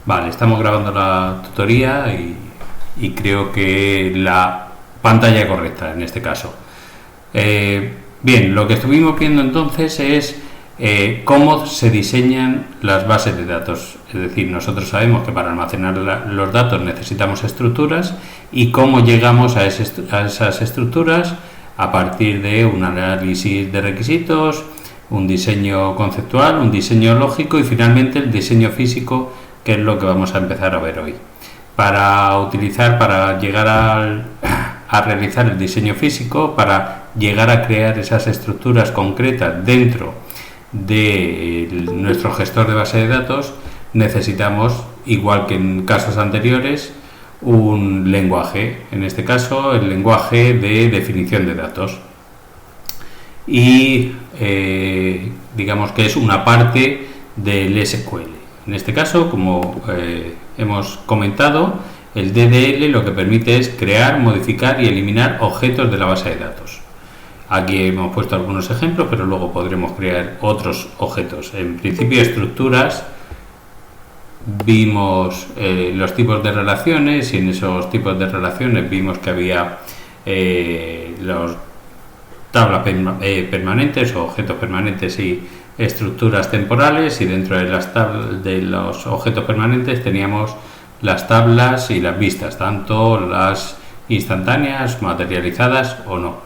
Vale, estamos grabando la tutoría y creo que la pantalla correcta en este caso. Bien, lo que estuvimos viendo entonces es cómo se diseñan las bases de datos. Es decir, nosotros sabemos que para almacenar los datos necesitamos estructuras y cómo llegamos a esas estructuras a partir de un análisis de requisitos, un diseño conceptual, un diseño lógico y finalmente el diseño físico, que es lo que vamos a empezar a ver hoy. Para llegar a realizar el diseño físico, para llegar a crear esas estructuras concretas dentro de nuestro gestor de base de datos, necesitamos, igual que en casos anteriores, un lenguaje, en este caso el lenguaje de definición de datos. Y digamos que es una parte del SQL. En este caso, como hemos comentado, el DDL lo que permite es crear, modificar y eliminar objetos de la base de datos. Aquí hemos puesto algunos ejemplos, pero luego podremos crear otros objetos. En principio, estructuras, vimos los tipos de relaciones y en esos tipos de relaciones vimos que había los tablas permanentes o objetos permanentes y estructuras temporales, y dentro de los objetos permanentes teníamos las tablas y las vistas, tanto las instantáneas, materializadas o no.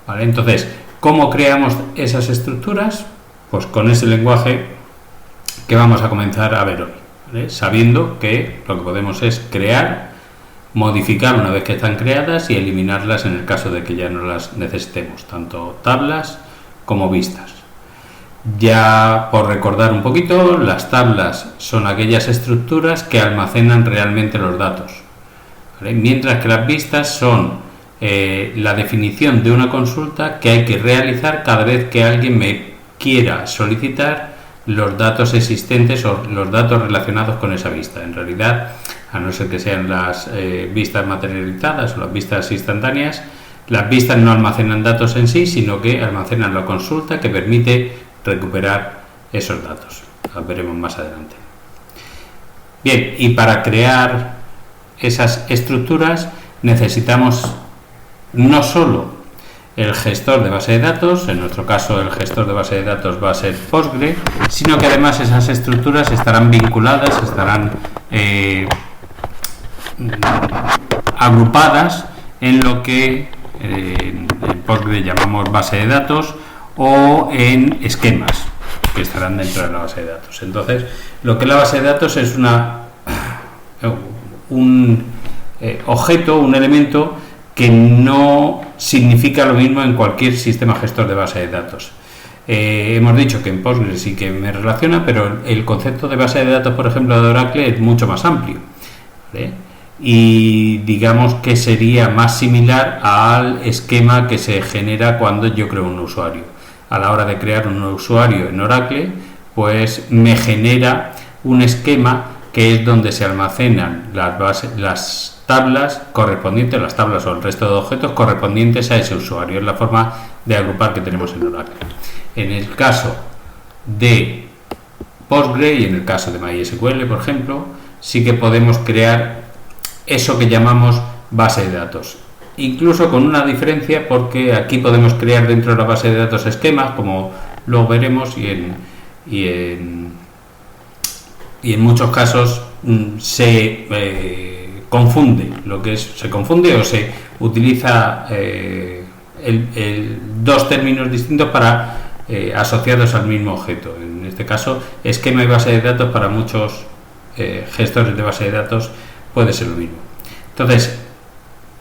¿Vale? Entonces, ¿cómo creamos esas estructuras? Pues con ese lenguaje que vamos a comenzar a ver hoy, ¿vale? Sabiendo que lo que podemos es crear, modificar una vez que están creadas y eliminarlas en el caso de que ya no las necesitemos, tanto tablas como vistas. Ya por recordar un poquito, las tablas son aquellas estructuras que almacenan realmente los datos, ¿vale? Mientras que las vistas son la definición de una consulta que hay que realizar cada vez que alguien me quiera solicitar los datos existentes o los datos relacionados con esa vista. En realidad, a no ser que sean las vistas materializadas o las vistas instantáneas, las vistas no almacenan datos en sí, sino que almacenan la consulta que permite recuperar esos datos. Lo veremos más adelante. Bien, y para crear esas estructuras necesitamos no solo el gestor de base de datos, en nuestro caso el gestor de base de datos va a ser Postgre, sino que además esas estructuras estarán vinculadas, estarán agrupadas en lo que en Postgre llamamos base de datos o en esquemas que estarán dentro de la base de datos. Entonces, lo que es la base de datos es un objeto, un elemento que no significa lo mismo en cualquier sistema gestor de base de datos. Hemos dicho que en Postgre sí que me relaciona, pero el concepto de base de datos, por ejemplo, de Oracle es mucho más amplio, ¿vale? Y digamos que sería más similar al esquema que se genera cuando yo creo un usuario. A la hora de crear un usuario en Oracle, pues me genera un esquema que es donde se almacenan las tablas correspondientes, las tablas o el resto de objetos correspondientes a ese usuario. Es la forma de agrupar que tenemos en Oracle. En el caso de Postgre y en el caso de MySQL, por ejemplo, sí que podemos crear eso que llamamos base de datos. Incluso con una diferencia, porque aquí podemos crear dentro de la base de datos esquemas, como luego veremos, y en muchos casos se confunde se confunde o se utiliza dos términos distintos para asociados al mismo objeto. En este caso, esquema y base de datos para muchos gestores de base de datos puede ser lo mismo. Entonces,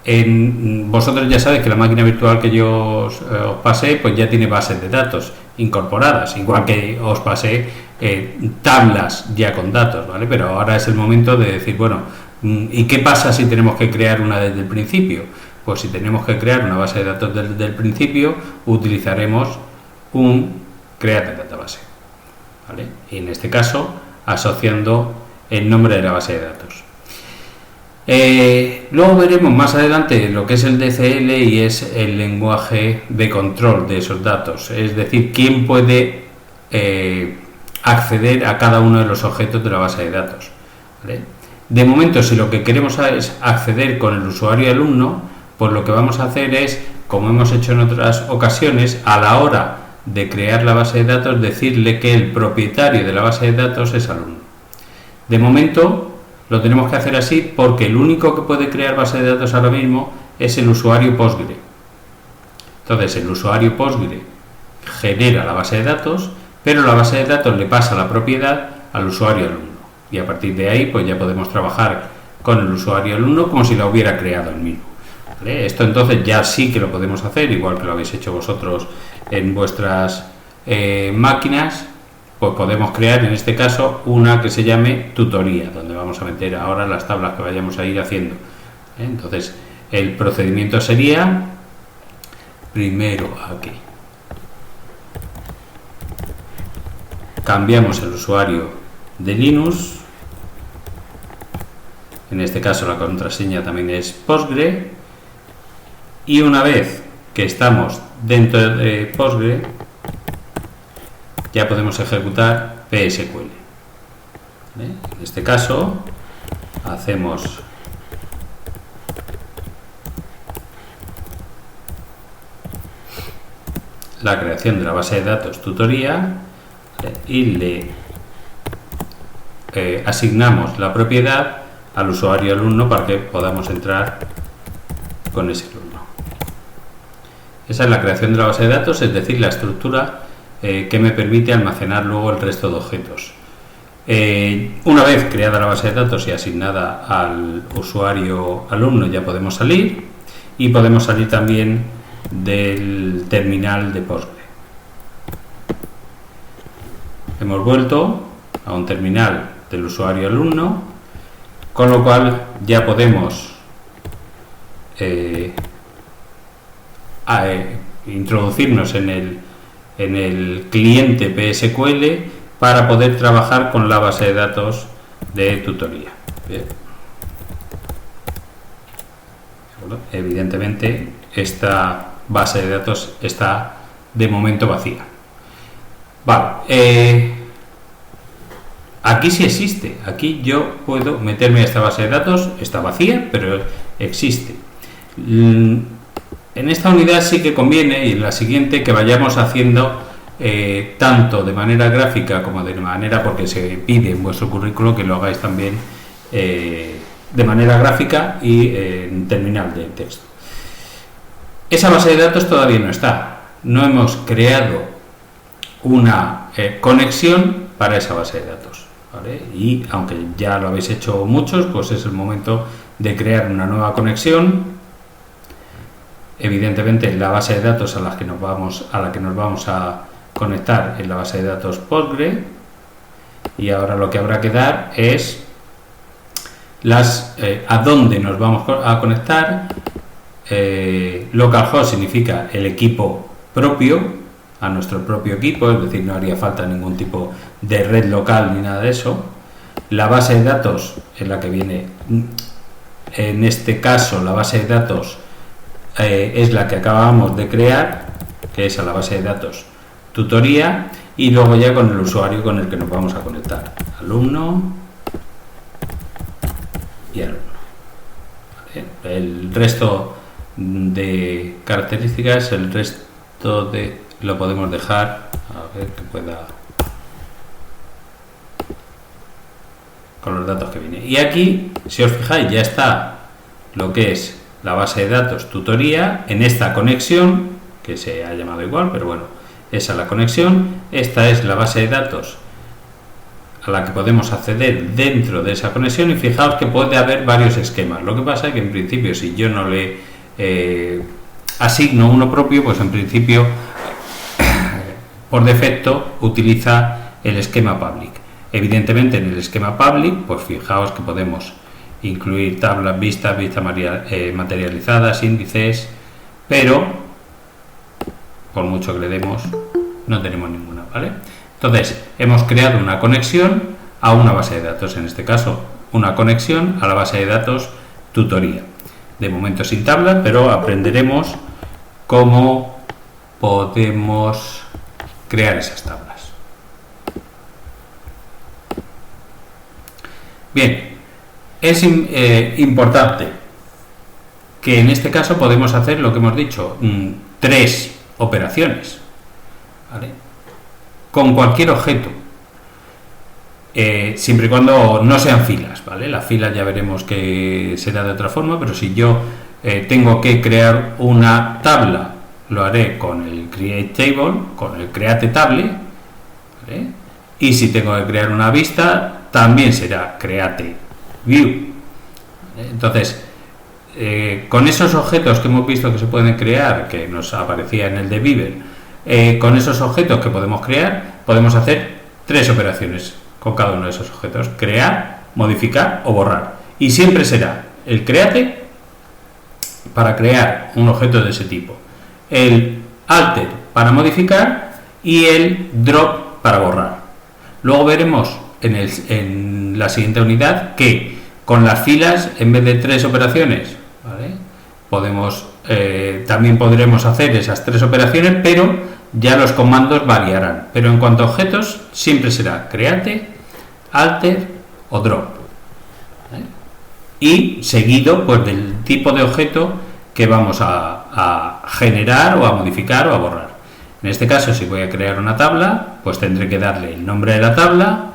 vosotros ya sabéis que la máquina virtual que yo os pasé pues ya tiene bases de datos incorporadas, igual que os pasé tablas ya con datos, ¿vale? Pero ahora es el momento de decir, bueno, ¿y qué pasa si tenemos que crear una desde el principio? Pues si tenemos que crear una base de datos desde el principio, utilizaremos un create database, ¿vale? Y en este caso, asociando el nombre de la base de datos. Luego veremos más adelante lo que es el DCL y es el lenguaje de control de esos datos, es decir, quién puede acceder a cada uno de los objetos de la base de datos. ¿vale? De momento, si lo que queremos es acceder con el usuario alumno, pues lo que vamos a hacer es, como hemos hecho en otras ocasiones, a la hora de crear la base de datos, decirle que el propietario de la base de datos es alumno. De momento lo tenemos que hacer así porque el único que puede crear base de datos ahora mismo es el usuario Postgre. Entonces el usuario Postgre genera la base de datos, pero la base de datos le pasa la propiedad al usuario alumno. Y a partir de ahí pues ya podemos trabajar con el usuario alumno como si la hubiera creado el mismo. ¿Vale? Esto entonces ya sí que lo podemos hacer, igual que lo habéis hecho vosotros en vuestras máquinas. Pues podemos crear en este caso una que se llame tutoría, donde vamos a meter ahora las tablas que vayamos a ir haciendo. Entonces el procedimiento sería primero aquí cambiamos el usuario de Linux, en este caso la contraseña también es Postgre, y una vez que estamos dentro de Postgre ya podemos ejecutar PSQL. En este caso hacemos la creación de la base de datos tutoría y le asignamos la propiedad al usuario alumno para que podamos entrar con ese alumno. Esa es la creación de la base de datos, es decir, la estructura que me permite almacenar luego el resto de objetos. Una vez creada la base de datos y asignada al usuario alumno ya podemos salir, y podemos salir también del terminal de Postgre. Hemos vuelto a un terminal del usuario alumno, con lo cual ya podemos introducirnos en el cliente PSQL para poder trabajar con la base de datos de tutoría. Bien. Evidentemente esta base de datos está de momento vacía. Vale, aquí sí existe, aquí yo puedo meterme a esta base de datos, está vacía, pero existe. En esta unidad sí que conviene, y en la siguiente, que vayamos haciendo tanto de manera gráfica como de manera, porque se pide en vuestro currículo que lo hagáis también de manera gráfica y en terminal de texto. Esa base de datos todavía no está, no hemos creado una conexión para esa base de datos, ¿vale? Y aunque ya lo habéis hecho muchos, pues es el momento de crear una nueva conexión. Evidentemente la base de datos a la que nos vamos a conectar es la base de datos Postgre, y ahora lo que habrá que dar es a dónde nos vamos a conectar. Localhost significa el equipo propio, a nuestro propio equipo, es decir, no haría falta ningún tipo de red local ni nada de eso. La base de datos es la que viene, en este caso la base de datos es la que acabamos de crear, que es a la base de datos tutoría, y luego ya con el usuario con el que nos vamos a conectar, alumno y alumno. ¿Vale? El resto de características, lo podemos dejar, a ver que pueda, con los datos que viene. Y aquí, si os fijáis, ya está lo que es la base de datos tutoría en esta conexión, que se ha llamado igual, pero bueno, esa es la conexión. Esta es la base de datos a la que podemos acceder dentro de esa conexión, y fijaos que puede haber varios esquemas. Lo que pasa es que en principio, si yo no le asigno uno propio, pues en principio por defecto utiliza el esquema public. Evidentemente en el esquema public, pues fijaos que podemos incluir tablas, vistas materializadas, índices, pero por mucho que le demos no tenemos ninguna, ¿vale? Entonces hemos creado una conexión a una base de datos, en este caso una conexión a la base de datos tutoría. De momento sin tablas, pero aprenderemos cómo podemos crear esas tablas. Bien, es importante que en este caso podemos hacer lo que hemos dicho, 3 operaciones, ¿vale? Con cualquier objeto, siempre y cuando no sean filas, ¿vale? Las filas ya veremos que será de otra forma, pero si yo tengo que crear una tabla, lo haré con el create table, con el create table, ¿vale? Y si tengo que crear una vista, también será create view. Entonces, con esos objetos que hemos visto que se pueden crear, que nos aparecía en el de Beaver, con esos objetos que podemos crear, podemos hacer 3 operaciones con cada uno de esos objetos: crear, modificar o borrar. Y siempre será el create para crear un objeto de ese tipo, el alter para modificar y el drop para borrar. Luego veremos en la siguiente unidad que con las filas, en vez de 3 operaciones, ¿vale?, también podremos hacer esas 3 operaciones, pero ya los comandos variarán. Pero en cuanto a objetos, siempre será create, alter o drop, ¿vale?, y seguido pues del tipo de objeto que vamos a generar o a modificar o a borrar. En este caso, si voy a crear una tabla, pues tendré que darle el nombre de la tabla,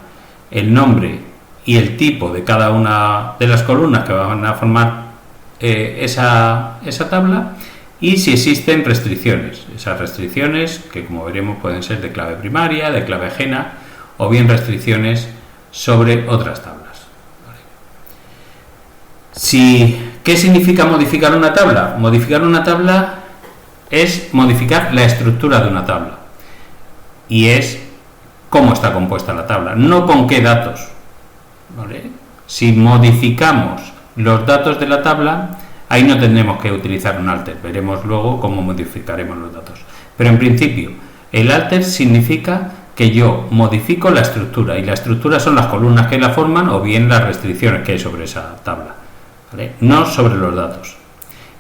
el nombre y el tipo de cada una de las columnas que van a formar esa tabla, y si existen restricciones. Esas restricciones, que como veremos pueden ser de clave primaria, de clave ajena, o bien restricciones sobre otras tablas. ¿Qué significa modificar una tabla? Modificar una tabla es modificar la estructura de una tabla, y es cómo está compuesta la tabla, no con qué datos, ¿vale? Si modificamos los datos de la tabla, ahí no tendremos que utilizar un alter. Veremos luego cómo modificaremos los datos, pero en principio el alter significa que yo modifico la estructura, y la estructura son las columnas que la forman o bien las restricciones que hay sobre esa tabla, ¿vale?, no sobre los datos.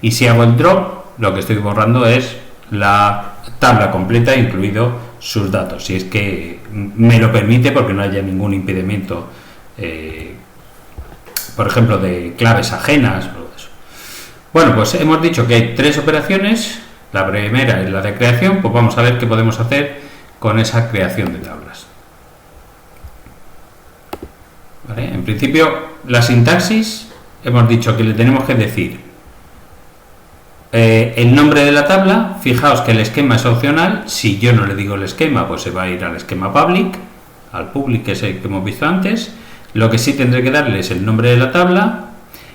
Y si hago el drop, lo que estoy borrando es la tabla completa, incluido sus datos, si es que me lo permite, porque no haya ningún impedimento, por ejemplo, de claves ajenas o eso. Bueno, pues hemos dicho que hay 3 operaciones. La primera es la de creación. Pues vamos a ver qué podemos hacer con esa creación de tablas, ¿vale? En principio, la sintaxis, hemos dicho que le tenemos que decir el nombre de la tabla. Fijaos que el esquema es opcional. Si yo no le digo el esquema, pues se va a ir al esquema public, al public, que es el que hemos visto antes. Lo que sí tendré que darle es el nombre de la tabla,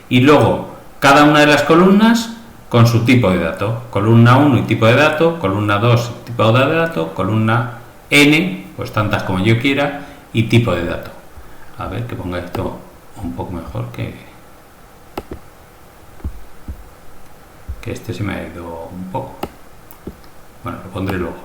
y luego cada una de las columnas con su tipo de dato: columna 1 y tipo de dato, columna 2 y tipo de dato, columna n, pues tantas como yo quiera, y tipo de dato. A ver, que ponga esto un poco mejor, que este se me ha ido un poco. Bueno, lo pondré luego,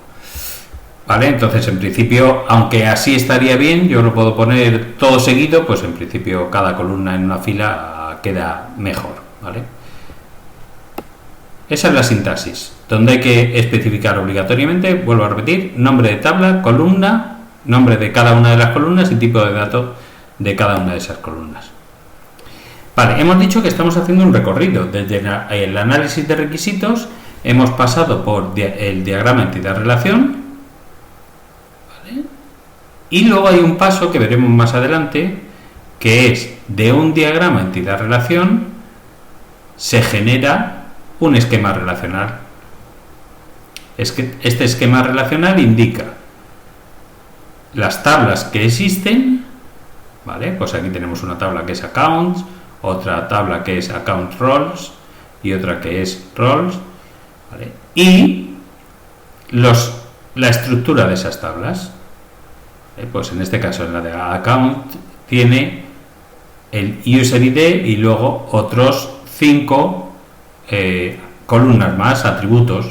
¿vale? Entonces, en principio, aunque así estaría bien, yo lo puedo poner todo seguido, pues en principio cada columna en una fila queda mejor, ¿vale? Esa es la sintaxis, donde hay que especificar obligatoriamente, vuelvo a repetir, nombre de tabla, columna, nombre de cada una de las columnas y tipo de dato de cada una de esas columnas. Vale, hemos dicho que estamos haciendo un recorrido. Desde el análisis de requisitos hemos pasado por el diagrama entidad-relación, ¿vale?, y luego hay un paso que veremos más adelante, que es de un diagrama entidad-relación se genera un esquema relacional. Es que este esquema relacional indica las tablas que existen, ¿vale? Pues aquí tenemos una tabla que es accounts, otra tabla que es account roles y otra que es roles, ¿vale?, y la estructura de esas tablas. Pues en este caso, en la de account, tiene el user ID y luego otros 5 columnas más, atributos.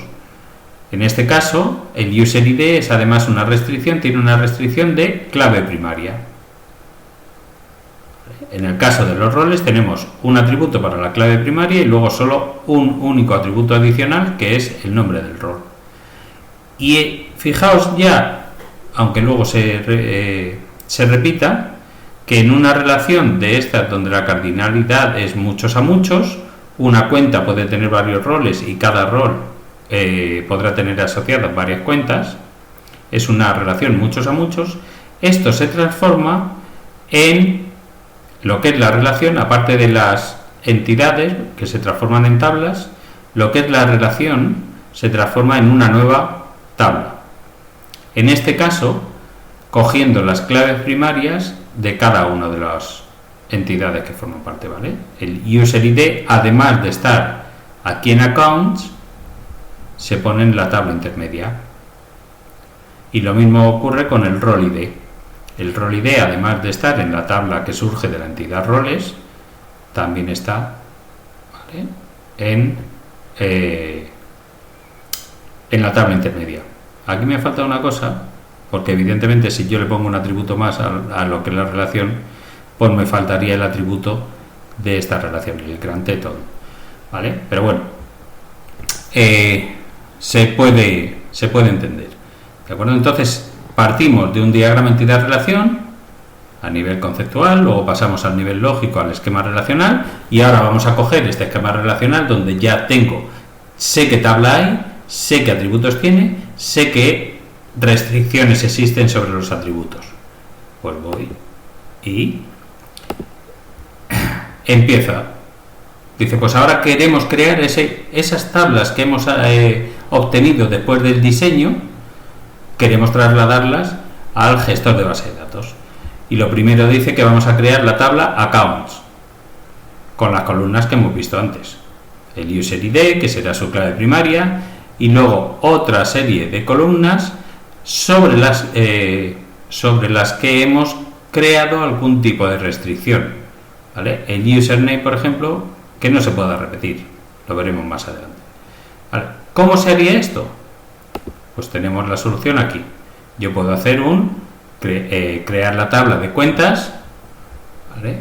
En este caso, el user ID es además una restricción, tiene una restricción de clave primaria. En el caso de los roles tenemos un atributo para la clave primaria y luego solo un único atributo adicional, que es el nombre del rol. Y fijaos ya, aunque luego se repita, que en una relación de estas donde la cardinalidad es muchos a muchos, una cuenta puede tener varios roles y cada rol podrá tener asociadas varias cuentas, es una relación muchos a muchos. Esto se transforma en lo que es la relación, aparte de las entidades que se transforman en tablas, lo que es la relación se transforma en una nueva tabla. En este caso, cogiendo las claves primarias de cada una de las entidades que forman parte, ¿vale? El user ID, además de estar aquí en accounts, se pone en la tabla intermedia. Y lo mismo ocurre con el rol ID. El rol ID, además de estar en la tabla que surge de la entidad roles, también está, ¿vale?, en la tabla intermedia. Aquí me falta una cosa, porque evidentemente si yo le pongo un atributo más a lo que es la relación, pues me faltaría el atributo de esta relación, el granted all, ¿vale? Pero bueno, se puede entender, ¿de acuerdo? Entonces partimos de un diagrama entidad-relación a nivel conceptual, luego pasamos al nivel lógico, al esquema relacional, y ahora vamos a coger este esquema relacional donde ya sé qué tabla hay, sé qué atributos tiene, sé qué restricciones existen sobre los atributos. Pues voy y empieza. Dice, pues ahora queremos crear esas tablas que hemos obtenido después del diseño, queremos trasladarlas al gestor de base de datos. Y lo primero dice que vamos a crear la tabla accounts con las columnas que hemos visto antes. El user ID, que será su clave primaria, y luego otra serie de columnas sobre las que hemos creado algún tipo de restricción, ¿vale? El username, por ejemplo, que no se pueda repetir, lo veremos más adelante, ¿vale? ¿Cómo se haría esto? Pues tenemos la solución aquí. Yo puedo hacer crear la tabla de cuentas, ¿vale?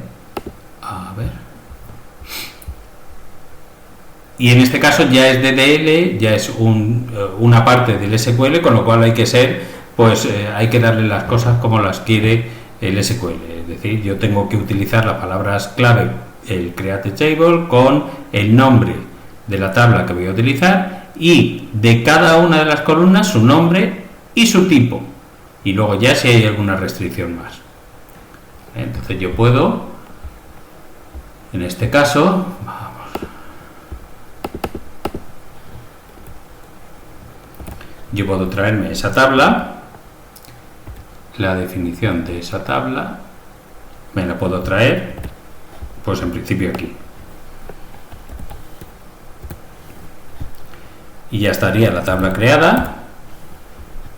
A ver. Y en este caso ya es DDL, ya es una parte del SQL, con lo cual hay que darle las cosas como las quiere el SQL. Es decir, yo tengo que utilizar las palabras clave, el create table, con el nombre de la tabla que voy a utilizar y de cada una de las columnas su nombre y su tipo. Y luego ya si hay alguna restricción más. Entonces yo puedo, en este caso, yo puedo traerme esa tabla, la definición de esa tabla, me la puedo traer, pues en principio aquí. Y ya estaría la tabla creada.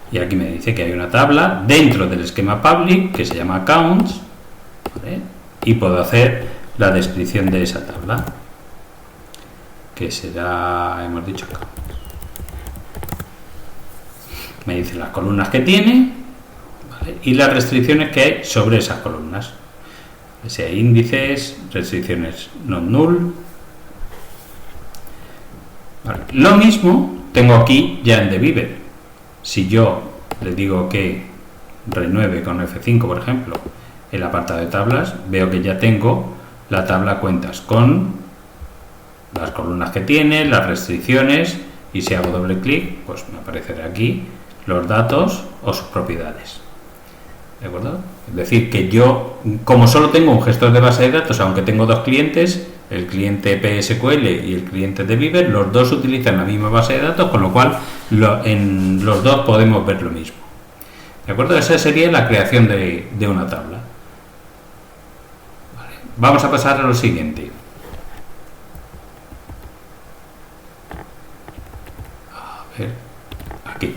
Y aquí me dice que hay una tabla dentro del esquema public que se llama accounts, ¿vale? Y puedo hacer la descripción de esa tabla, que será, hemos dicho, accounts. Me dice las columnas que tiene, ¿vale?, y las restricciones que hay sobre esas columnas. Si hay índices, restricciones non null. Vale. Lo mismo tengo aquí ya en dbeaver. Si yo le digo que renueve con F5, por ejemplo, el apartado de tablas, veo que ya tengo la tabla cuentas con las columnas que tiene, las restricciones, y si hago doble clic, pues me aparecerá aquí los datos o sus propiedades. ¿De acuerdo? Es decir, que yo, como solo tengo un gestor de base de datos, aunque tengo dos clientes, el cliente PSQL y el cliente de Beaver, los dos utilizan la misma base de datos, con lo cual en los dos podemos ver lo mismo. ¿De acuerdo? Esa sería la creación de una tabla. Vale. Vamos a pasar a lo siguiente. A ver, aquí.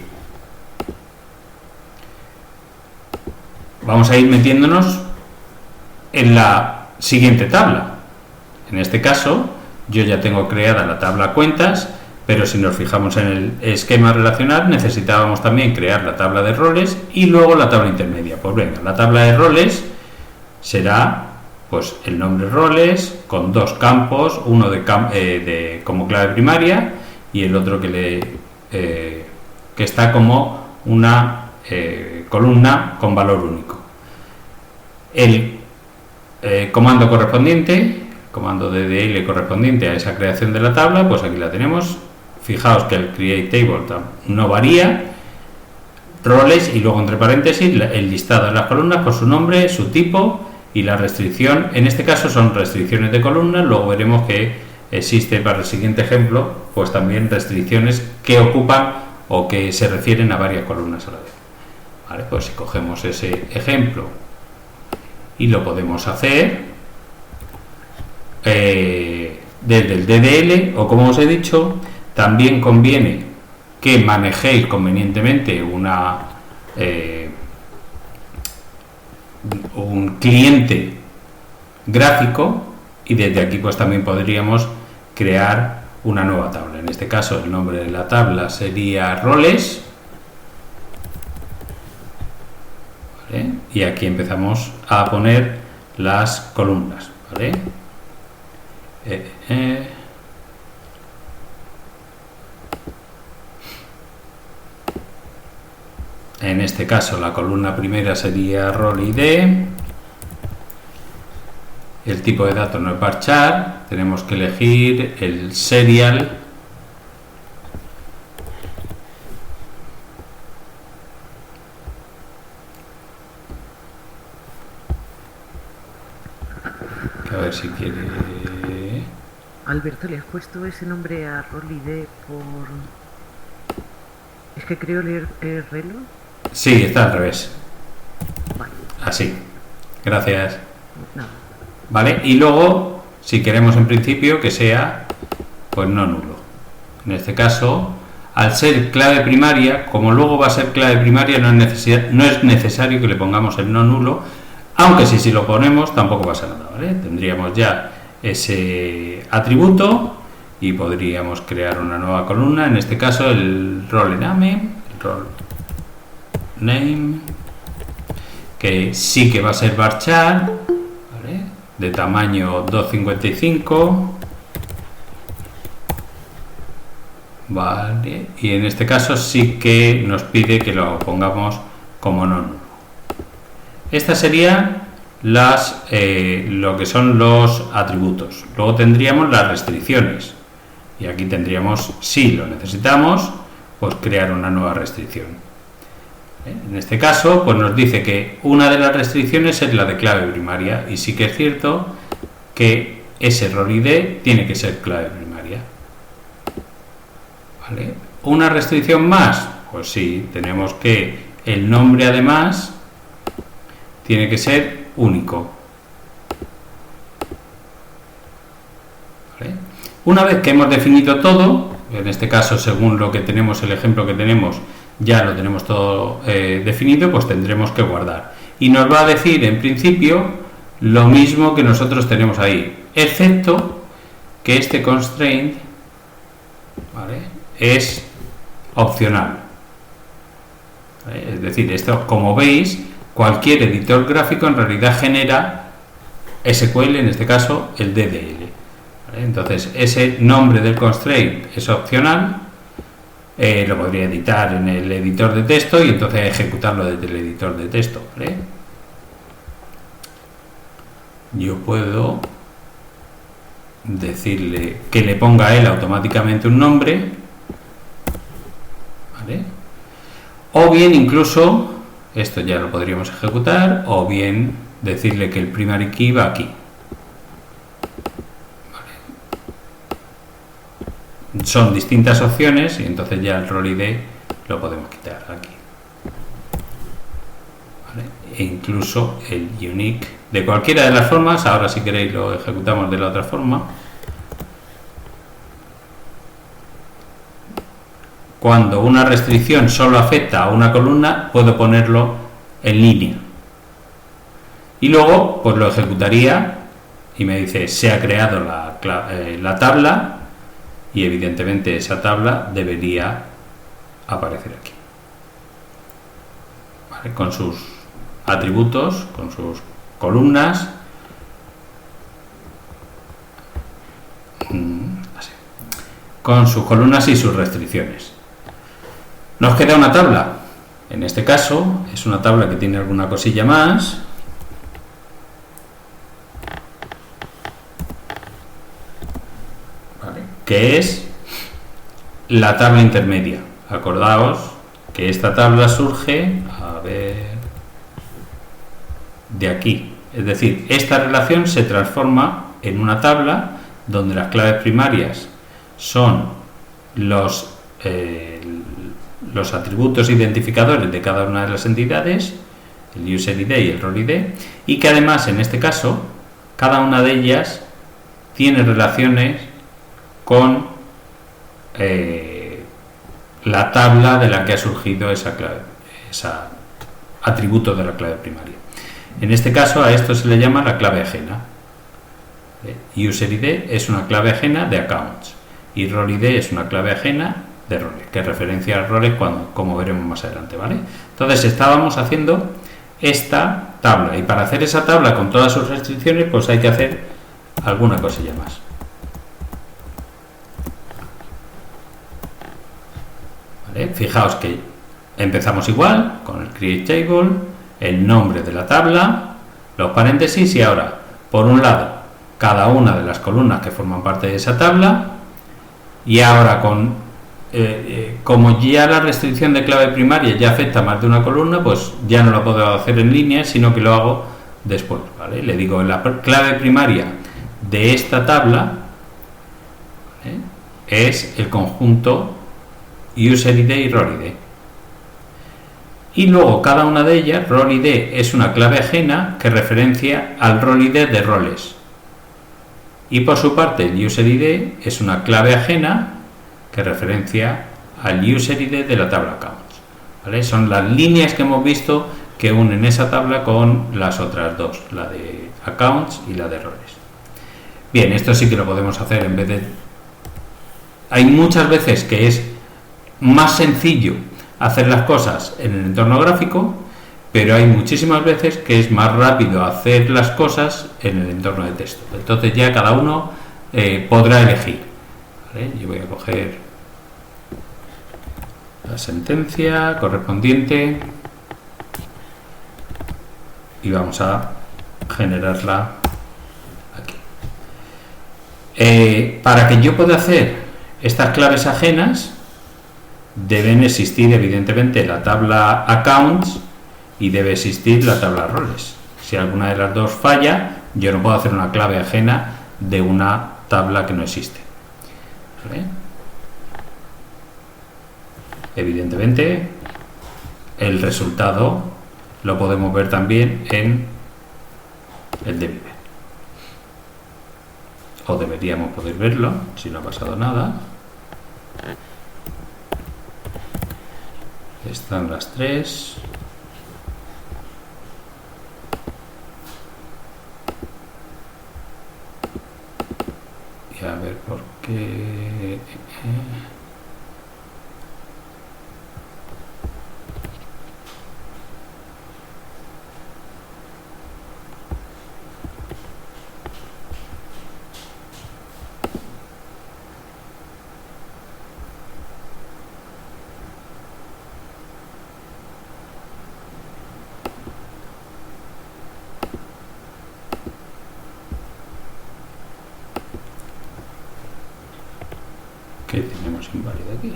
Vamos a ir metiéndonos en la siguiente tabla. En este caso, yo ya tengo creada la tabla cuentas, pero si nos fijamos en el esquema relacional, necesitábamos también crear la tabla de roles y luego la tabla intermedia. Pues venga, la tabla de roles será pues el nombre roles con dos campos, uno como clave primaria y el otro que está como una columna con valor único. El comando correspondiente, comando DDL correspondiente a esa creación de la tabla, pues aquí la tenemos. Fijaos que el create table no varía, roles y luego entre paréntesis el listado de las columnas con su nombre, su tipo y la restricción. En este caso son restricciones de columnas, luego veremos que existe para el siguiente ejemplo pues también restricciones que ocupan o que se refieren a varias columnas a la vez. Vale, pues si cogemos ese ejemplo y lo podemos hacer desde el DDL, o como os he dicho, también conviene que manejéis convenientemente un cliente gráfico, y desde aquí pues también podríamos crear una nueva tabla. En este caso el nombre de la tabla sería roles, ¿vale? Y aquí empezamos a poner las columnas, ¿vale? En este caso la columna primera sería rol ID, el tipo de datos no es varchar, tenemos que elegir el serial, que a ver si quiere. Alberto, ¿le has puesto ese nombre a rol ID por...? Es que creo leer relo. Sí, está al revés. Vale. Así. Gracias. No. Vale, y luego, si queremos en principio que sea, pues no nulo. En este caso, al ser clave primaria, como luego va a ser clave primaria, no es necesario que le pongamos el no nulo, aunque si lo ponemos tampoco pasa nada, ¿vale? Tendríamos ya ese atributo y podríamos crear una nueva columna, en este caso el role name, que sí que va a ser varchar, ¿vale? De tamaño 255, vale, y en este caso sí que nos pide que lo pongamos como no nulo. Estas serían lo que son los atributos. Luego tendríamos las restricciones, y aquí tendríamos, si lo necesitamos, pues crear una nueva restricción. En este caso, pues nos dice que una de las restricciones es la de clave primaria, y sí que es cierto que ese rol ID tiene que ser clave primaria. ¿Vale? Una restricción más, pues sí, tenemos que el nombre además tiene que ser único. ¿Vale? Una vez que hemos definido todo, en este caso según lo que tenemos, el ejemplo que tenemos, ya lo tenemos todo definido, pues tendremos que guardar. Y nos va a decir en principio lo mismo que nosotros tenemos ahí, excepto que este constraint, ¿vale?, es opcional. ¿Vale? Es decir, esto, como veis, cualquier editor gráfico en realidad genera SQL, en este caso el DDL. ¿Vale? Entonces, ese nombre del constraint es opcional. Lo podría editar en el editor de texto y entonces ejecutarlo desde el editor de texto, ¿vale? Yo puedo decirle que le ponga a él automáticamente un nombre, ¿vale? O bien incluso, esto ya lo podríamos ejecutar, o bien decirle que el primary key va aquí. Son distintas opciones y entonces ya el rol ID lo podemos quitar aquí, ¿vale? E incluso el unique, de cualquiera de las formas. Ahora si queréis lo ejecutamos de la otra forma. Cuando una restricción solo afecta a una columna, puedo ponerlo en línea y luego pues lo ejecutaría y me dice se ha creado la tabla, y evidentemente esa tabla debería aparecer aquí, ¿vale?, con sus atributos, con sus columnas, así, con sus columnas y sus restricciones. Nos queda una tabla. En este caso es una tabla que tiene alguna cosilla más. que es la tabla intermedia. Acordaos que esta tabla surge, a ver, de aquí. Es decir, esta relación se transforma en una tabla donde las claves primarias son los atributos identificadores de cada una de las entidades, el user ID y el role ID, y que además en este caso cada una de ellas tiene relaciones con la tabla de la que ha surgido esa clave, ese atributo de la clave primaria. En este caso a esto se le llama la clave ajena. User ID es una clave ajena de accounts y role ID es una clave ajena de roles, que referencia a roles como veremos más adelante, ¿vale? Entonces estábamos haciendo esta tabla, y para hacer esa tabla con todas sus restricciones pues hay que hacer alguna cosilla más. ¿Vale? Fijaos que empezamos igual con el create table, el nombre de la tabla, los paréntesis, y ahora por un lado cada una de las columnas que forman parte de esa tabla, y ahora como ya la restricción de clave primaria ya afecta más de una columna, pues ya no lo puedo hacer en línea, sino que lo hago después, ¿vale? Le digo la clave primaria de esta tabla, ¿vale?, es el conjunto user ID y role ID, y luego cada una de ellas, role ID es una clave ajena que referencia al role ID de roles, y por su parte el user ID es una clave ajena que referencia al user ID de la tabla accounts, ¿vale? Son las líneas que hemos visto que unen esa tabla con las otras dos, la de accounts y la de roles. Bien, esto sí que lo podemos hacer en vez de... Hay muchas veces que es más sencillo hacer las cosas en el entorno gráfico, pero hay muchísimas veces que es más rápido hacer las cosas en el entorno de texto. Entonces ya cada uno podrá elegir, ¿vale? Yo voy a coger la sentencia correspondiente y vamos a generarla aquí. Para que yo pueda hacer estas claves ajenas deben existir evidentemente la tabla accounts y debe existir la tabla roles. Si alguna de las dos falla, yo no puedo hacer una clave ajena de una tabla que no existe, ¿vale? Evidentemente el resultado lo podemos ver también en el Debiver, o deberíamos poder verlo si no ha pasado nada. Están las tres. Y a ver por qué. ¿Qué tenemos inválido aquí?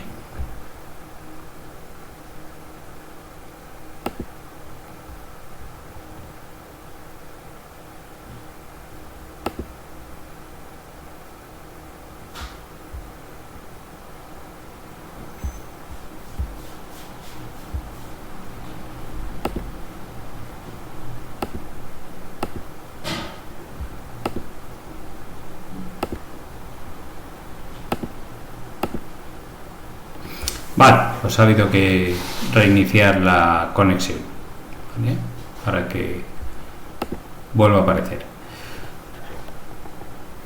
Vale, pues ha habido que reiniciar la conexión, ¿vale?, para que vuelva a aparecer.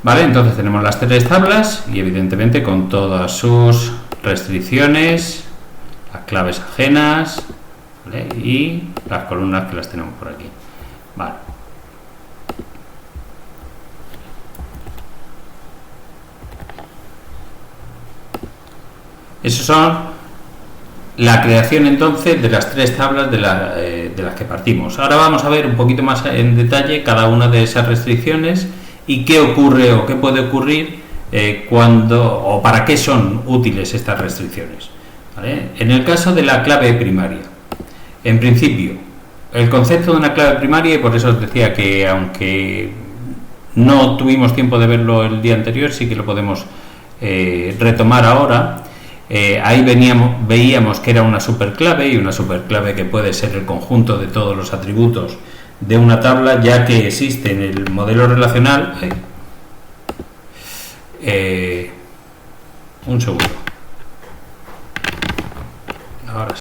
Vale, entonces tenemos las tres tablas y evidentemente con todas sus restricciones, las claves ajenas, ¿vale?, y las columnas que las tenemos por aquí. Vale. Esos son la creación entonces de las tres tablas de las que partimos. Ahora vamos a ver un poquito más en detalle cada una de esas restricciones y qué ocurre o qué puede ocurrir cuando o para qué son útiles estas restricciones. ¿Vale? En el caso de la clave primaria, en principio, el concepto de una clave primaria, y por eso os decía que aunque no tuvimos tiempo de verlo el día anterior, sí que lo podemos retomar ahora. Ahí veíamos que era una superclave, y una superclave que puede ser el conjunto de todos los atributos de una tabla, ya que existe en el modelo relacional. Un segundo. Ahora sí.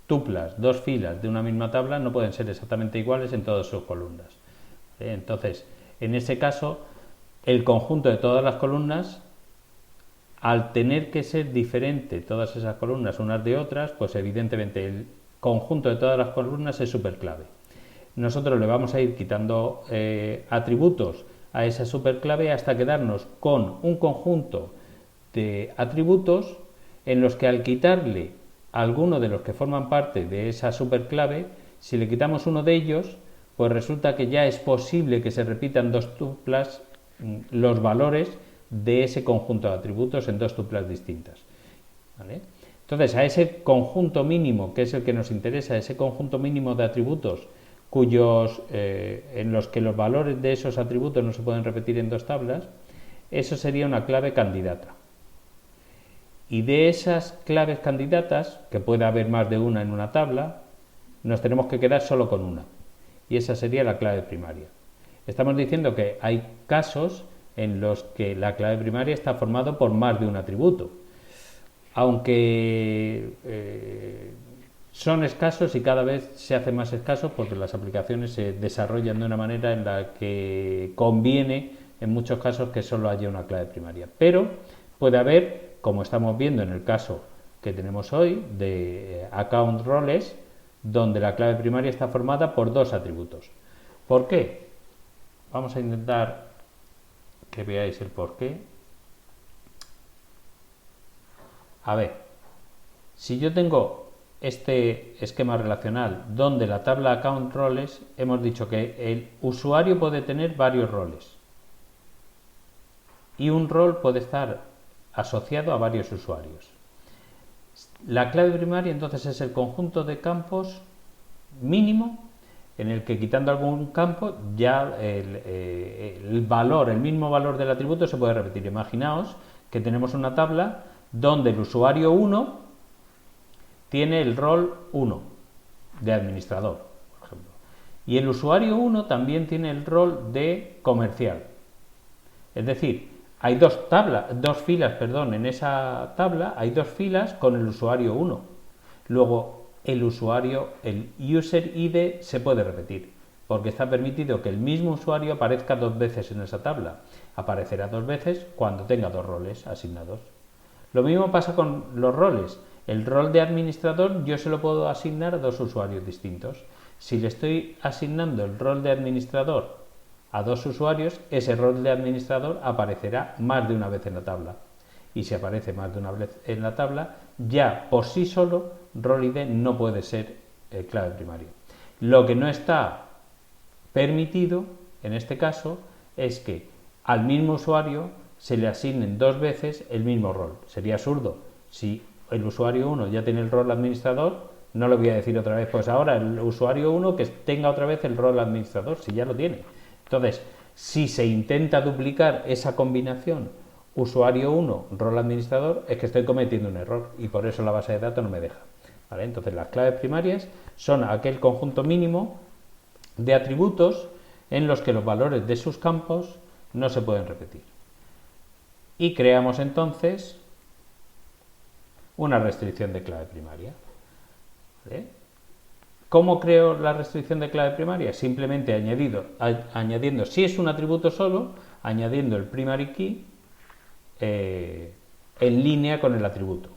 Tuplas, dos filas de una misma tabla no pueden ser exactamente iguales en todas sus columnas. Entonces, en ese caso, el conjunto de todas las columnas, al tener que ser diferente todas esas columnas unas de otras, pues evidentemente el conjunto de todas las columnas es superclave. Nosotros le vamos a ir quitando atributos a esa superclave hasta quedarnos con un conjunto de atributos en los que, al quitarle alguno de los que forman parte de esa superclave, si le quitamos uno de ellos, pues resulta que ya es posible que se repitan dos tuplas los valores de ese conjunto de atributos en dos tuplas distintas. ¿Vale? Entonces, a ese conjunto mínimo, que es el que nos interesa, ese conjunto mínimo de atributos en los que los valores de esos atributos no se pueden repetir en dos tablas, eso sería una clave candidata. Y de esas claves candidatas, que puede haber más de una en una tabla, nos tenemos que quedar solo con una. Y esa sería la clave primaria. Estamos diciendo que hay casos en los que la clave primaria está formada por más de un atributo. Aunque son escasos y cada vez se hacen más escasos porque las aplicaciones se desarrollan de una manera en la que conviene en muchos casos que solo haya una clave primaria. Pero puede haber, como estamos viendo en el caso que tenemos hoy de account roles, donde la clave primaria está formada por dos atributos. ¿Por qué? Vamos a intentar que veáis el por qué. A ver, si yo tengo este esquema relacional donde la tabla account roles, hemos dicho que el usuario puede tener varios roles y un rol puede estar asociado a varios usuarios. La clave primaria entonces es el conjunto de campos mínimo en el que, quitando algún campo, ya el mismo valor del atributo se puede repetir. Imaginaos que tenemos una tabla donde el usuario 1 tiene el rol 1 de administrador, por ejemplo, y el usuario 1 también tiene el rol de comercial. Es decir, hay dos filas, en esa tabla hay dos filas con el usuario 1. Luego, el user ID se puede repetir, porque está permitido que el mismo usuario aparezca dos veces en esa tabla. Aparecerá dos veces cuando tenga dos roles asignados. Lo mismo pasa con los roles. El rol de administrador yo se lo puedo asignar a dos usuarios distintos. Si le estoy asignando el rol de administrador a dos usuarios, ese rol de administrador aparecerá más de una vez en la tabla. Y si aparece más de una vez en la tabla, ya por sí solo rol ID no puede ser clave primaria. Lo que no está permitido en este caso es que al mismo usuario se le asignen dos veces el mismo rol. Sería absurdo. Si el usuario 1 ya tiene el rol administrador, no lo voy a decir otra vez, pues ahora el usuario 1 que tenga otra vez el rol administrador, si ya lo tiene. Entonces, si se intenta duplicar esa combinación usuario 1, rol administrador, es que estoy cometiendo un error y por eso la base de datos no me deja. ¿Vale? Entonces, las claves primarias son aquel conjunto mínimo de atributos en los que los valores de sus campos no se pueden repetir. Y creamos entonces una restricción de clave primaria. ¿Vale? ¿Cómo creo la restricción de clave primaria? Simplemente añadiendo, si es un atributo solo, añadiendo el primary key en línea con el atributo.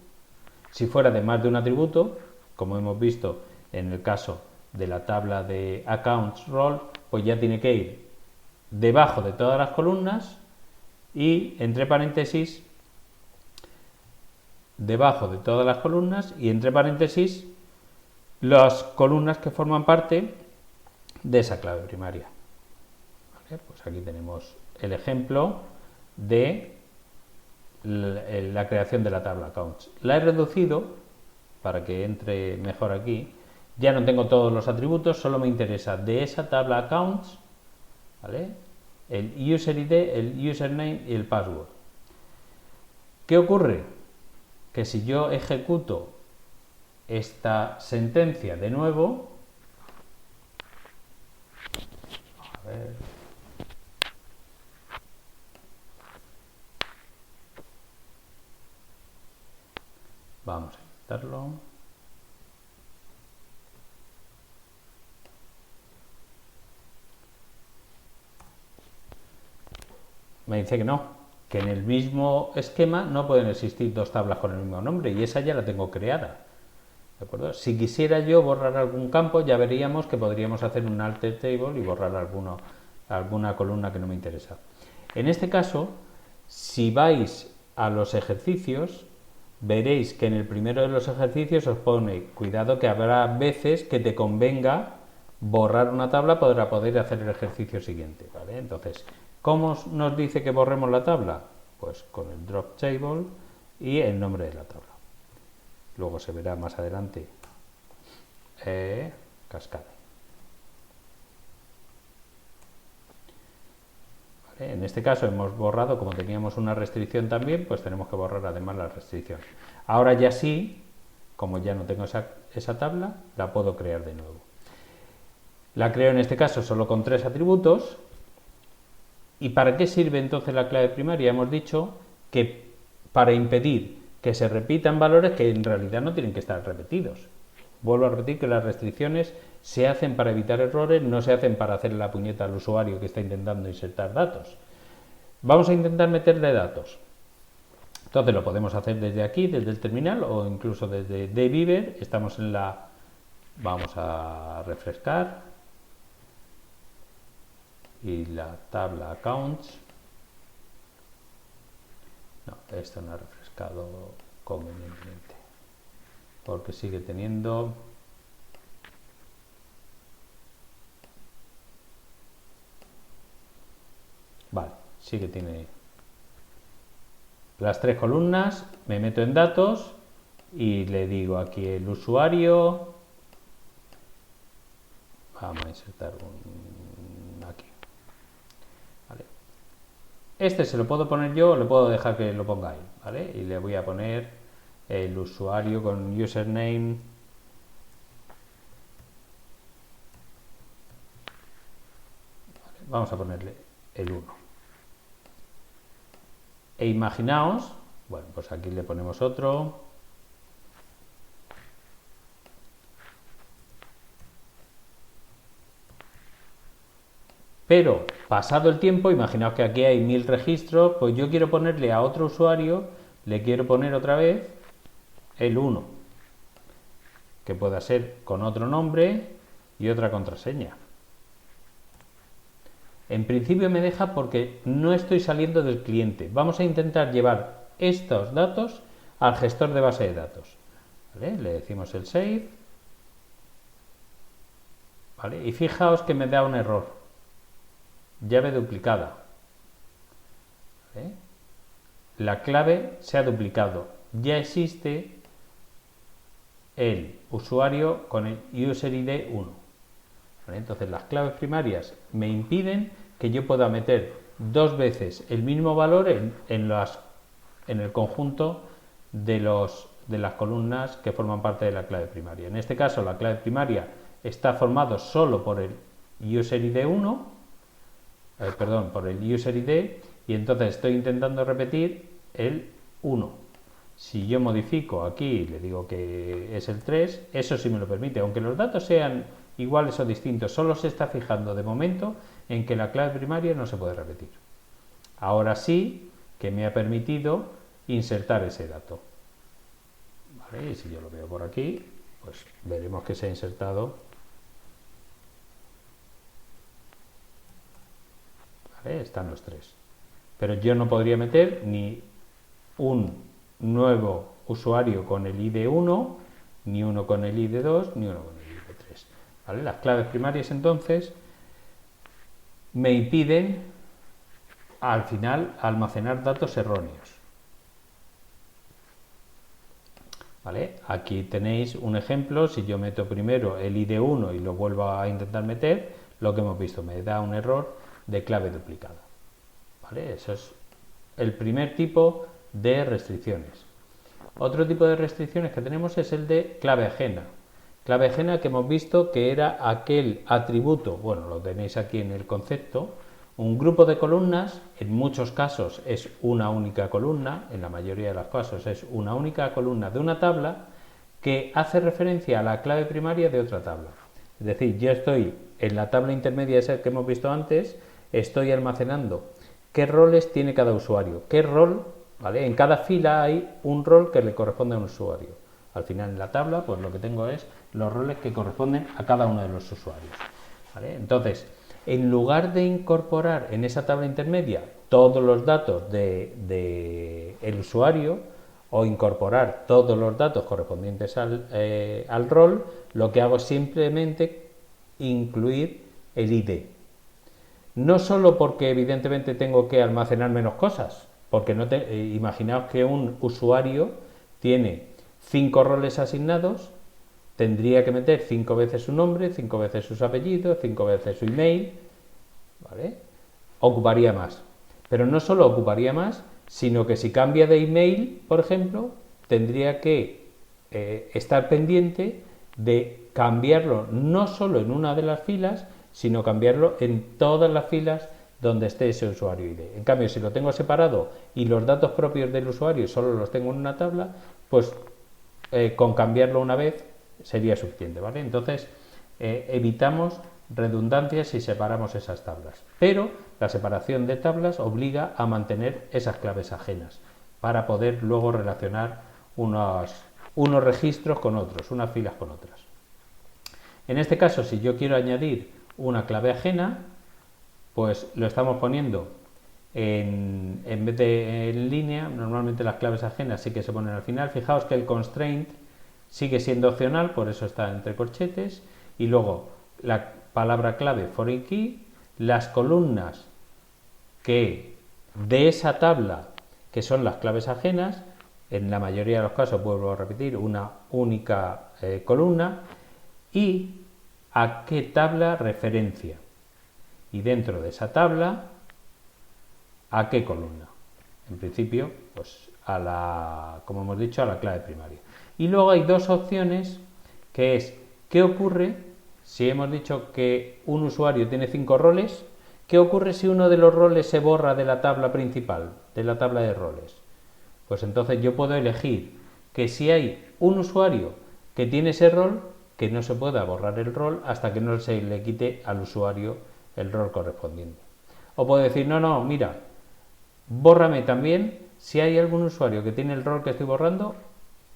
Si fuera de más de un atributo, como hemos visto en el caso de la tabla de accounts role, pues ya tiene que ir debajo de todas las columnas y entre paréntesis, debajo de todas las columnas y entre paréntesis las columnas que forman parte de esa clave primaria. ¿Vale? Pues aquí tenemos el ejemplo de la creación de la tabla accounts. La he reducido para que entre mejor aquí. Ya no tengo todos los atributos, solo me interesa de esa tabla accounts, ¿vale? El user ID, el username y el password. ¿Qué ocurre? Que si yo ejecuto esta sentencia de nuevo, a ver, vamos a intentarlo. Me dice que no, que en el mismo esquema no pueden existir dos tablas con el mismo nombre y esa ya la tengo creada. ¿De acuerdo? Si quisiera yo borrar algún campo, ya veríamos que podríamos hacer un alter table y borrar alguna columna que no me interesa. En este caso, si vais a los ejercicios, veréis que en el primero de los ejercicios os pone, cuidado que habrá veces que te convenga borrar una tabla para poder hacer el ejercicio siguiente, ¿vale? Entonces, ¿cómo nos dice que borremos la tabla? Pues con el drop table y el nombre de la tabla. Luego se verá más adelante cascade. ¿Vale? En este caso hemos borrado, como teníamos una restricción también, pues tenemos que borrar además la restricción. Ahora ya sí, como ya no tengo esa tabla, la puedo crear de nuevo. La creo en este caso solo con 3 atributos. ¿Y para qué sirve entonces la clave primaria? Hemos dicho que para impedir que se repitan valores que en realidad no tienen que estar repetidos. Vuelvo a repetir que las restricciones se hacen para evitar errores, no se hacen para hacerle la puñeta al usuario que está intentando insertar datos. Vamos a intentar meterle datos. Entonces lo podemos hacer desde aquí, desde el terminal o incluso desde dbeaver. Estamos en la... Vamos a refrescar. Y la tabla accounts. No, esto no ha refrescado convenientemente. Porque sigue teniendo... Vale, sí que tiene las 3 columnas. Me meto en datos y le digo aquí el usuario. Vamos a insertar aquí. Vale. Este se lo puedo poner yo o le puedo dejar que lo ponga ahí, ¿vale? Y le voy a poner el usuario con username. Vale, vamos a ponerle el 1. E imaginaos, bueno, pues aquí le ponemos otro. Pero pasado el tiempo, imaginaos que aquí hay 1000 registros, pues yo quiero ponerle a otro usuario, le quiero poner otra vez el 1, que pueda ser con otro nombre y otra contraseña. En principio me deja porque no estoy saliendo del cliente. Vamos a intentar llevar estos datos al gestor de base de datos. ¿Vale? Le decimos el save. ¿Vale? Y fijaos que me da un error. Llave duplicada. ¿Vale? La clave se ha duplicado. Ya existe el usuario con el user ID 1. ¿Vale? Entonces las claves primarias me impiden que yo pueda meter 2 veces el mismo valor en el conjunto de las columnas que forman parte de la clave primaria. En este caso la clave primaria está formado solo por el user ID 1, por el user ID, y entonces estoy intentando repetir el 1. Si yo modifico aquí y le digo que es el 3, eso sí me lo permite, aunque los datos sean iguales o distintos, solo se está fijando de momento en que la clave primaria no se puede repetir. Ahora sí que me ha permitido insertar ese dato. ¿Vale? Y si yo lo veo por aquí, pues veremos que se ha insertado. ¿Vale? Están los 3. Pero yo no podría meter ni un nuevo usuario con el ID 1, ni uno con el ID 2, ni uno con el ID 3. ¿vale? Las claves primarias entonces me impiden al final almacenar datos erróneos. ¿Vale? Aquí tenéis un ejemplo. Si yo meto primero el ID1 y lo vuelvo a intentar meter, lo que hemos visto me da un error de clave duplicada. ¿Vale? Eso es el primer tipo de restricciones. Otro tipo de restricciones que tenemos es el de clave ajena. Clave ajena que hemos visto que era aquel atributo, bueno, lo tenéis aquí en el concepto, un grupo de columnas, en muchos casos es una única columna, en la mayoría de los casos es una única columna de una tabla que hace referencia a la clave primaria de otra tabla. Es decir, yo estoy en la tabla intermedia esa que hemos visto antes, estoy almacenando qué roles tiene cada usuario, qué rol, ¿vale? En cada fila hay un rol que le corresponde a un usuario. Al final en la tabla, pues lo que tengo es los roles que corresponden a cada uno de los usuarios, ¿vale? Entonces, en lugar de incorporar en esa tabla intermedia todos los datos del usuario o incorporar todos los datos correspondientes al rol, lo que hago es simplemente incluir el ID. No solo porque evidentemente tengo que almacenar menos cosas, porque imaginaos que un usuario tiene 5 roles asignados, tendría que meter 5 veces su nombre, 5 veces sus apellidos, 5 veces su email, ¿vale? Ocuparía más. Pero no solo ocuparía más, sino que si cambia de email, por ejemplo, tendría que estar pendiente de cambiarlo no solo en una de las filas, sino cambiarlo en todas las filas donde esté ese usuario ID. En cambio, si lo tengo separado y los datos propios del usuario solo los tengo en una tabla, pues con cambiarlo una vez sería suficiente, ¿vale? Entonces evitamos redundancias si separamos esas tablas, pero la separación de tablas obliga a mantener esas claves ajenas para poder luego relacionar unos registros con otros, unas filas con otras. En este caso, si yo quiero añadir una clave ajena, pues lo estamos poniendo en vez de en línea. Normalmente las claves ajenas sí que se ponen al final. Fijaos que el constraint sigue siendo opcional, por eso está entre corchetes, y luego la palabra clave foreign key, las columnas que de esa tabla, que son las claves ajenas, en la mayoría de los casos, vuelvo a repetir, una única columna, y a qué tabla referencia, y dentro de esa tabla a qué columna. En principio, pues como hemos dicho, a la clave primaria. Y luego hay dos opciones, que es qué ocurre si hemos dicho que un usuario tiene 5 roles. ¿Qué ocurre si uno de los roles se borra de la tabla principal, de la tabla de roles? Pues entonces yo puedo elegir que si hay un usuario que tiene ese rol, que no se pueda borrar el rol hasta que no se le quite al usuario el rol correspondiente. O puedo decir, no, mira, bórrame también, si hay algún usuario que tiene el rol que estoy borrando,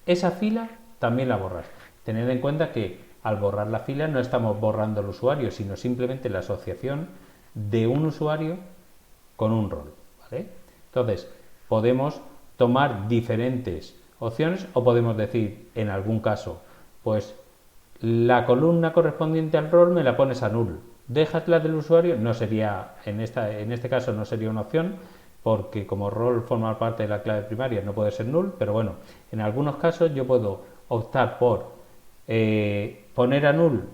esa fila también la borras. Tened en cuenta que al borrar la fila no estamos borrando el usuario, sino simplemente la asociación de un usuario con un rol, ¿vale? Entonces, podemos tomar diferentes opciones o podemos decir, en algún caso, pues la columna correspondiente al rol me la pones a null. Dejas la del usuario, no sería, en este caso no sería una opción, porque como rol forma parte de la clave primaria no puede ser null, pero bueno, en algunos casos yo puedo optar por poner a null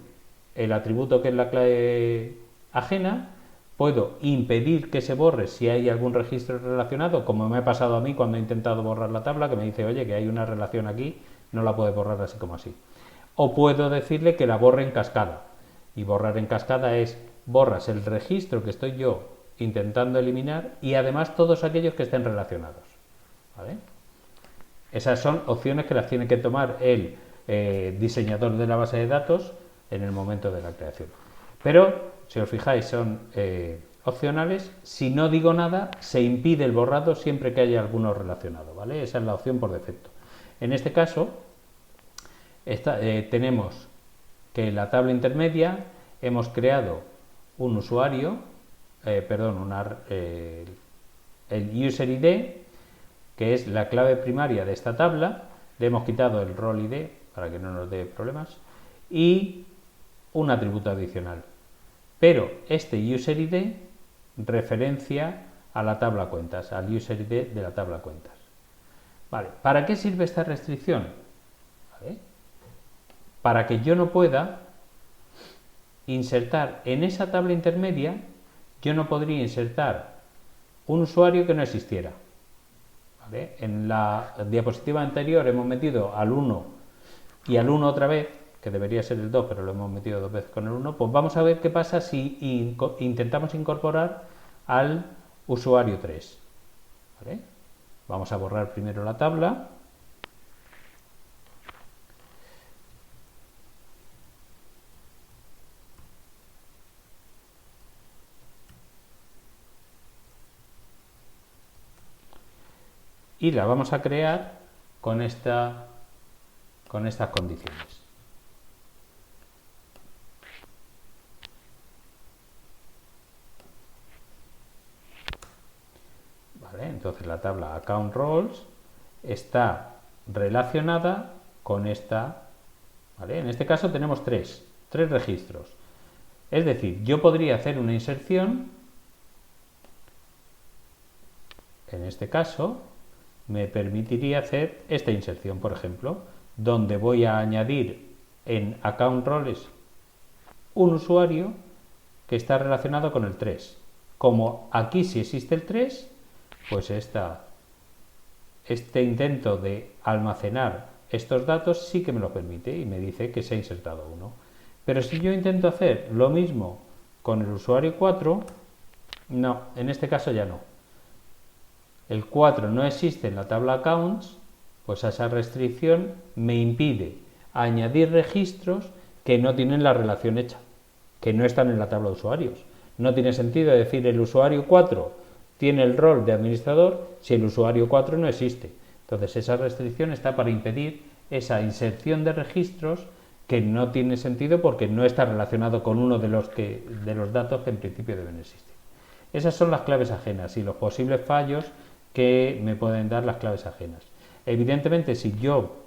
el atributo que es la clave ajena, puedo impedir que se borre si hay algún registro relacionado, como me ha pasado a mí cuando he intentado borrar la tabla, que me dice, oye, que hay una relación aquí, no la puedes borrar así como así. O puedo decirle que la borre en cascada, y borrar en cascada es borras el registro que estoy yo intentando eliminar y además todos aquellos que estén relacionados, ¿vale? Esas son opciones que las tiene que tomar el diseñador de la base de datos en el momento de la creación. Pero, si os fijáis, son opcionales. Si no digo nada, se impide el borrado siempre que haya alguno relacionado, ¿vale? Esa es la opción por defecto. En este caso, tenemos que en la tabla intermedia hemos creado un usuario, el user ID, que es la clave primaria de esta tabla. Le hemos quitado el rol ID para que no nos dé problemas, y un atributo adicional. Pero este user_id referencia a la tabla cuentas, al user_id de la tabla cuentas. Vale, ¿para qué sirve esta restricción? ¿Vale? Para que yo no pueda insertar en esa tabla intermedia, yo no podría insertar un usuario que no existiera. ¿Vale? En la diapositiva anterior hemos metido al 1 y al 1 otra vez, que debería ser el 2, pero lo hemos metido 2 veces con el 1, pues vamos a ver qué pasa si intentamos incorporar al usuario 3. ¿Vale? Vamos a borrar primero la tabla. Y la vamos a crear con estas condiciones. Vale, entonces la tabla account roles está relacionada con esta. ¿Vale? En este caso tenemos tres registros. Es decir, yo podría hacer una inserción. En este caso me permitiría hacer esta inserción, por ejemplo, donde voy a añadir en account roles un usuario que está relacionado con el 3. Como aquí sí existe el 3, pues este intento de almacenar estos datos sí que me lo permite y me dice que se ha insertado uno. Pero si yo intento hacer lo mismo con el usuario 4, no, en este caso ya no. El 4 no existe en la tabla accounts, pues esa restricción me impide añadir registros que no tienen la relación hecha, que no están en la tabla de usuarios. No tiene sentido decir el usuario 4 tiene el rol de administrador si el usuario 4 no existe. Entonces esa restricción está para impedir esa inserción de registros que no tiene sentido porque no está relacionado con uno de los datos que en principio deben existir. Esas son las claves ajenas y los posibles fallos que me pueden dar las claves ajenas. Evidentemente, si yo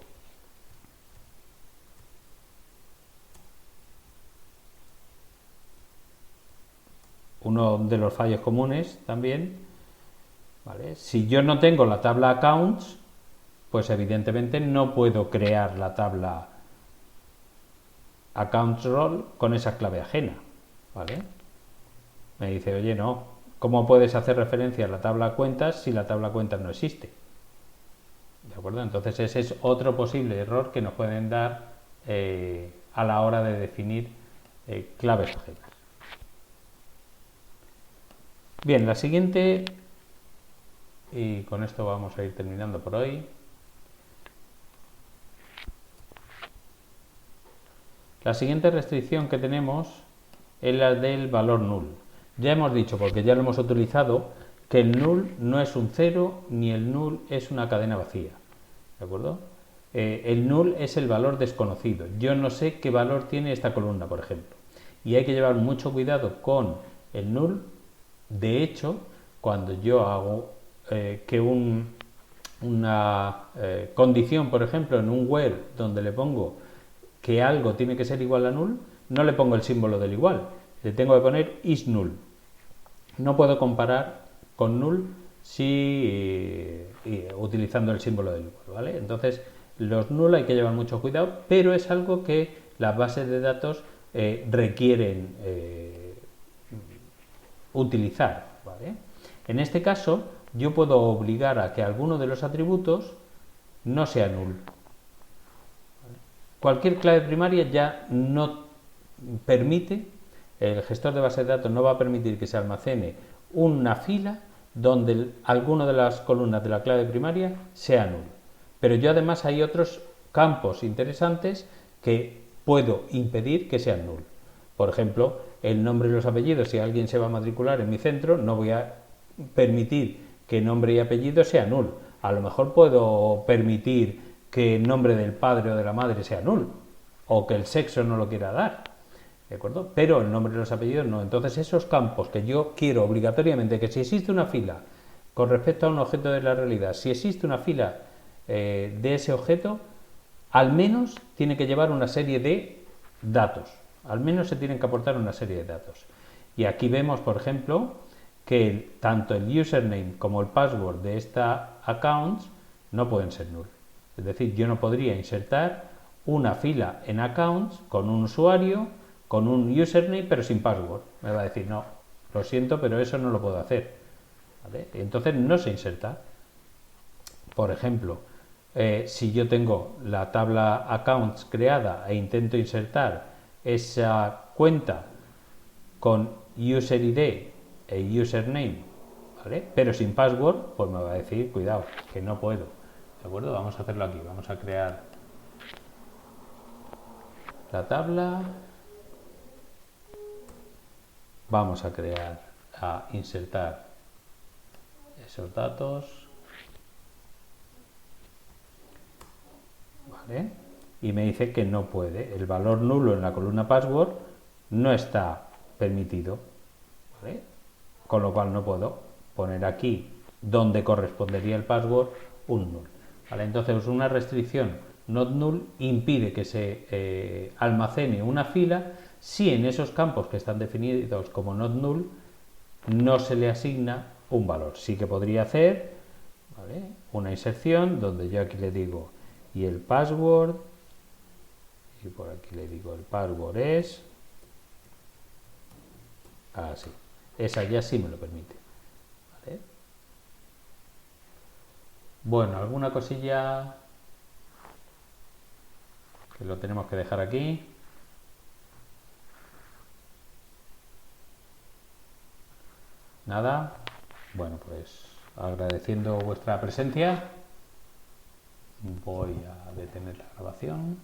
uno de los fallos comunes también, ¿vale? Si yo no tengo la tabla accounts, pues evidentemente no puedo crear la tabla accounts role con esa clave ajena, ¿vale? Me dice, oye, no, ¿cómo puedes hacer referencia a la tabla cuentas si la tabla cuentas no existe? ¿De acuerdo? Entonces ese es otro posible error que nos pueden dar a la hora de definir claves ajenas. Bien, la siguiente, y con esto vamos a ir terminando por hoy. La siguiente restricción que tenemos es la del valor null. Ya hemos dicho, porque ya lo hemos utilizado, que el null no es un 0 ni el null es una cadena vacía. ¿De acuerdo? El null es el valor desconocido. Yo no sé qué valor tiene esta columna, por ejemplo. Y hay que llevar mucho cuidado con el null. De hecho, cuando yo hago que una condición, por ejemplo, en un where donde le pongo que algo tiene que ser igual a null, no le pongo el símbolo del igual, le tengo que poner is null. No puedo comparar con null utilizando el símbolo del igual, ¿vale? Entonces, los null hay que llevar mucho cuidado, pero es algo que las bases de datos requieren utilizar, ¿vale? En este caso, yo puedo obligar a que alguno de los atributos no sea null. Cualquier clave primaria ya no permite, el gestor de base de datos no va a permitir que se almacene una fila donde alguna de las columnas de la clave primaria sea null. Pero yo además hay otros campos interesantes que puedo impedir que sean null. Por ejemplo, el nombre y los apellidos. Si alguien se va a matricular en mi centro, no voy a permitir que nombre y apellido sea null. A lo mejor puedo permitir que el nombre del padre o de la madre sea null, o que el sexo no lo quiera dar, ¿de acuerdo? Pero el nombre y los apellidos no. Entonces esos campos que yo quiero obligatoriamente, que si existe una fila con respecto a un objeto de la realidad, si existe una fila de ese objeto, al menos tiene que llevar una serie de datos, Al menos se tienen que aportar una serie de datos. Y aquí vemos, por ejemplo, que tanto el username como el password de esta account no pueden ser null. Es decir, yo no podría insertar una fila en accounts con un usuario, con un username, pero sin password. Me va a decir, no, lo siento, pero eso no lo puedo hacer. ¿Vale? Y entonces no se inserta. Por ejemplo, si yo tengo la tabla accounts creada e intento insertar esa cuenta con user ID e username, ¿vale? Pero sin password, pues me va a decir, cuidado, que no puedo. ¿De acuerdo? Vamos a hacerlo aquí. Vamos a crear la tabla. Vamos a insertar esos datos. ¿Vale? Y me dice que no puede. El valor nulo en la columna password no está permitido. ¿Vale? Con lo cual no puedo poner aquí donde correspondería el password un null. ¿Vale? Entonces una restricción not null impide que se almacene una fila si en esos campos que están definidos como not null no se le asigna un valor. Sí que podría hacer, ¿vale?, una inserción donde yo aquí le digo y el password, y por aquí le digo el password es así. Esa ya sí me lo permite. ¿Vale? Bueno, alguna cosilla que lo tenemos que dejar aquí. Nada. Bueno, pues agradeciendo vuestra presencia, voy a detener la grabación.